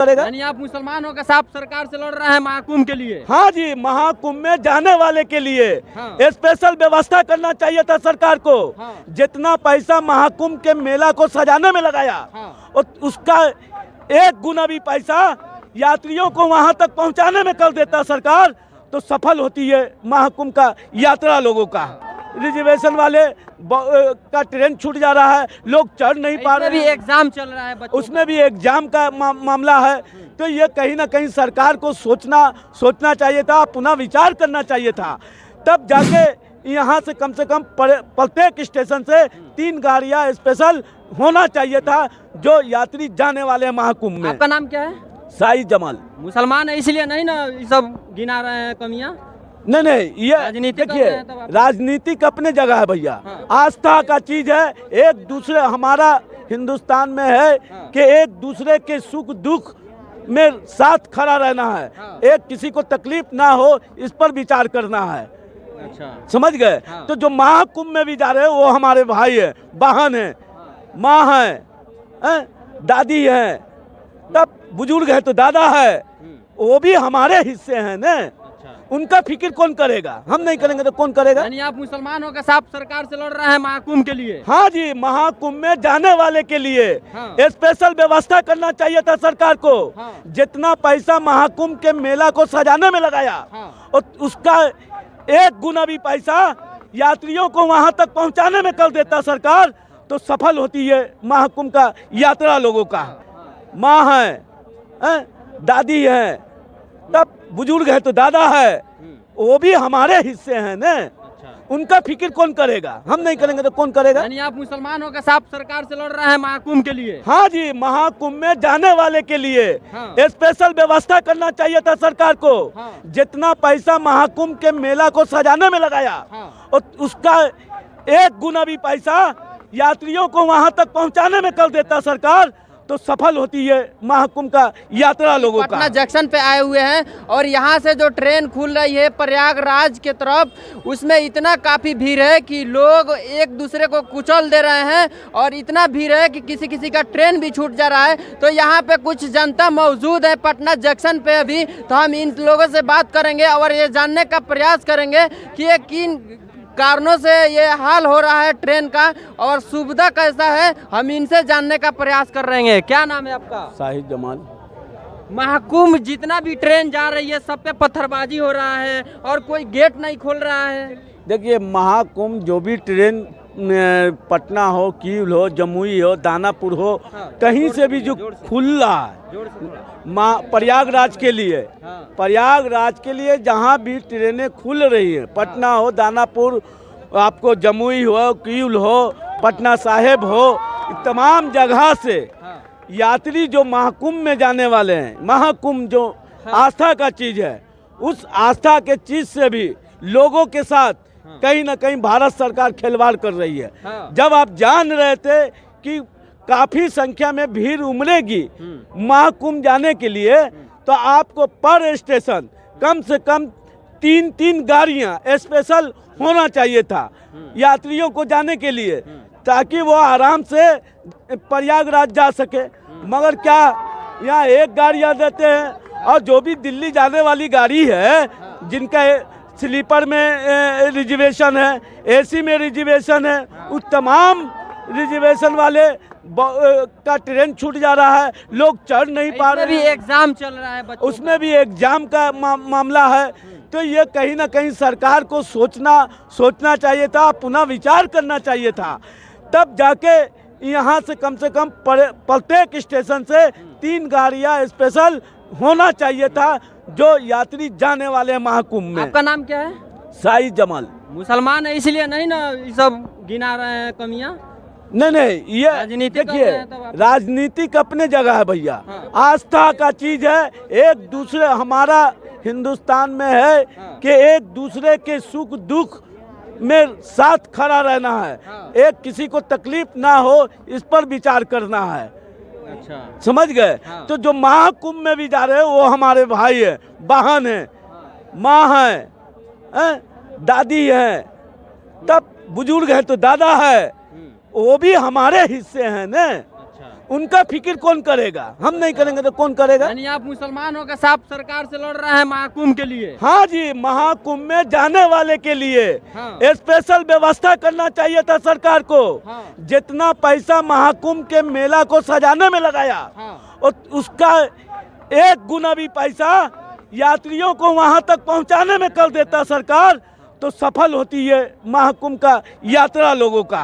करेगा। यानी आप मुसलमान होकर साफ सरकार से लड़ रहे हैं महाकुंभ के लिए। हाँ जी, महाकुंभ में जाने वाले के लिए हाँ। स्पेशल व्यवस्था करना चाहिए था सरकार को। हाँ। जितना पैसा महाकुंभ के मेला को सजाने में लगाया, हाँ। और उसका 1 गुना भी पैसा यात्रियों को वहां तक पहुंचाने में कर देता सरकार, तो सफल होती है महाकुंभ का यात्रा लोगों का। रिजर्वेशन वाले का ट्रेन छूट जा रहा है, लोग चढ़ नहीं पा रहे भी हैं। एग्जाम चल रहा है बच्चों उसमें भी एग्जाम का मामला है। तो ये कहीं ना कहीं सरकार को सोचना चाहिए था, पुनः विचार करना चाहिए था। तब जाके यहाँ से कम प्रत्येक स्टेशन से 3 गाड़ियाँ स्पेशल होना चाहिए था, जो यात्री जाने वाले हैं महाकुंभ में। आपका नाम क्या है? साई जमाल। मुसलमान है इसलिए नहीं ना ये सब गिना रहे हैं कमियां? नहीं, ये राजनीति देखिए, राजनीतिक अपने जगह है भैया। हाँ। आस्था का चीज है। एक दूसरे, हमारा हिंदुस्तान में है कि एक दूसरे के सुख दुख में साथ खड़ा रहना है। हाँ। एक किसी को तकलीफ ना हो, इस पर विचार करना है। अच्छा, समझ गए? हाँ। तो जो महाकुंभ में भी जा रहे हैं वो हमारे भाई है, बहन है, माँ है, दादी है, तब बुजुर्ग है तो दादा है, वो भी हमारे हिस्से हैं ना। उनका फिक्र कौन करेगा? हम नहीं करेंगे तो कौन करेगा? यानी आप मुसलमान होकर साफ सरकार से लड़ रहे हैं महाकुंभ के लिए। हाँ जी, महाकुंभ में जाने वाले के लिए हाँ। स्पेशल व्यवस्था करना चाहिए था सरकार को। हाँ। जितना पैसा महाकुंभ के मेला को सजाने में लगाया, हाँ। और उसका 1 गुना भी पैसा यात्रियों को वहां tक पहुंचाने में कर देता सरकार, तो सफल होती है महाकुंभ का यात्रा लोगों का। माँ है, दादी है, तब बुजुर्ग है तो दादा है, वो भी हमारे हिस्से हैं ना। उनका फिक्र कौन करेगा? हम नहीं करेंगे तो कौन करेगा? यानी आप मुसलमान होकर साफ सरकार से लड़ रहे हैं महाकुंभ के लिए। हाँ जी, महाकुंभ में जाने वाले के लिए हाँ। स्पेशल व्यवस्था करना चाहिए था सरकार को। हाँ। जितना पैसा महाकुंभ के मेला को सजाने में लगाया, हाँ। और उसका 1 गुना भी पैसा यात्रियों को वहां तक पहुंचाने में कर देता सरकार, तो सफल होती है महाकुंभ का यात्रा लोगों का। पटना जंक्शन पे आए हुए हैं और यहाँ से जो ट्रेन खुल रही है प्रयागराज के तरफ, उसमें इतना काफ़ी भीड़ है कि लोग एक दूसरे को कुचल दे रहे हैं, और इतना भीड़ है कि किसी किसी का ट्रेन भी छूट जा रहा है। तो यहाँ पे कुछ जनता मौजूद है पटना जंक्शन पे अभी, तो हम इन लोगों से बात करेंगे और ये जानने का प्रयास करेंगे कि ये किन कारणों से ये हाल हो रहा है ट्रेन का, और सुविधा कैसा है, हम इनसे जानने का प्रयास कर रहे हैं। क्या नाम है आपका? साहिद जमाल। महाकुंभ जितना भी ट्रेन जा रही है सब पे पत्थरबाजी हो रहा है और कोई गेट नहीं खोल रहा है। देखिए, महाकुंभ जो भी ट्रेन पटना हो, कील हो, जमुई हो, दानापुर हो, हाँ। कहीं से भी जो खुल रहा है प्रयागराज के लिए, हाँ। प्रयागराज के लिए जहाँ भी ट्रेनें खुल रही हैं, पटना हो, दानापुर, आपको जमुई हो, कील हो, पटना साहिब हो, तमाम जगह से यात्री जो महाकुंभ में जाने वाले हैं, महाकुंभ जो आस्था का चीज़ है, उस आस्था के चीज़ से भी लोगों के साथ कहीं ना कहीं भारत सरकार खिलवाड़ कर रही है। जब आप जान रहे थे कि काफ़ी संख्या में भीड़ उमड़ेगी महाकुंभ जाने के लिए, तो आपको पर स्टेशन कम से कम 3 गाड़ियां स्पेशल होना चाहिए था यात्रियों को जाने के लिए, ताकि वो आराम से प्रयागराज जा सके। मगर क्या यहाँ 1 गाड़ियाँ देते हैं, और जो भी दिल्ली जाने वाली गाड़ी है, जिनका स्लीपर में रिजर्वेशन है, एसी में रिजर्वेशन है, उस तमाम रिजर्वेशन वाले का ट्रेन छूट जा रहा है, लोग चढ़ नहीं पा रहे हैं। एग्जाम चल रहा है बच्चों उसमें भी एग्जाम का मामला है। तो ये कहीं ना कहीं सरकार को सोचना चाहिए था, पुनः विचार करना चाहिए था। तब जाके यहाँ से कम प्रत्येक स्टेशन से 3 गाड़ियाँ स्पेशल होना चाहिए था, जो यात्री जाने वाले हैं महाकुंभ में। आपका नाम क्या है? साई जमाल। मुसलमान है इसलिए नहीं ना ये सब गिना रहे हैं कमियां? नहीं, ये राजनीति देखिए, राजनीतिक अपने जगह है भैया। हाँ। आस्था का चीज है। एक दूसरे, हमारा हिंदुस्तान में है कि एक दूसरे के सुख दुख में साथ खड़ा रहना है। एक किसी को तकलीफ ना हो, इस पर विचार करना है। अच्छा, समझ गए? तो जो महाकुंभ में भी जा रहे हैं वो हमारे भाई है, बहन है, माँ है, दादी है, तब बुजुर्ग है तो दादा है, वो भी हमारे हिस्से हैं ना। उनका फिक्र कौन करेगा? हम नहीं करेंगे तो कौन करेगा? यानी आप मुसलमान होकर साफ सरकार से लड़ रहे हैं महाकुंभ के लिए? हाँ जी, महाकुंभ में जाने वाले के लिए हाँ। स्पेशल व्यवस्था करना चाहिए था सरकार को। हाँ। जितना पैसा महाकुंभ के मेला को सजाने में लगाया, हाँ। और उसका 1 गुना भी पैसा यात्रियों को वहां तक पहुंचाने में कर देता सरकार, तो सफल होती है महाकुंभ का यात्रा लोगों का।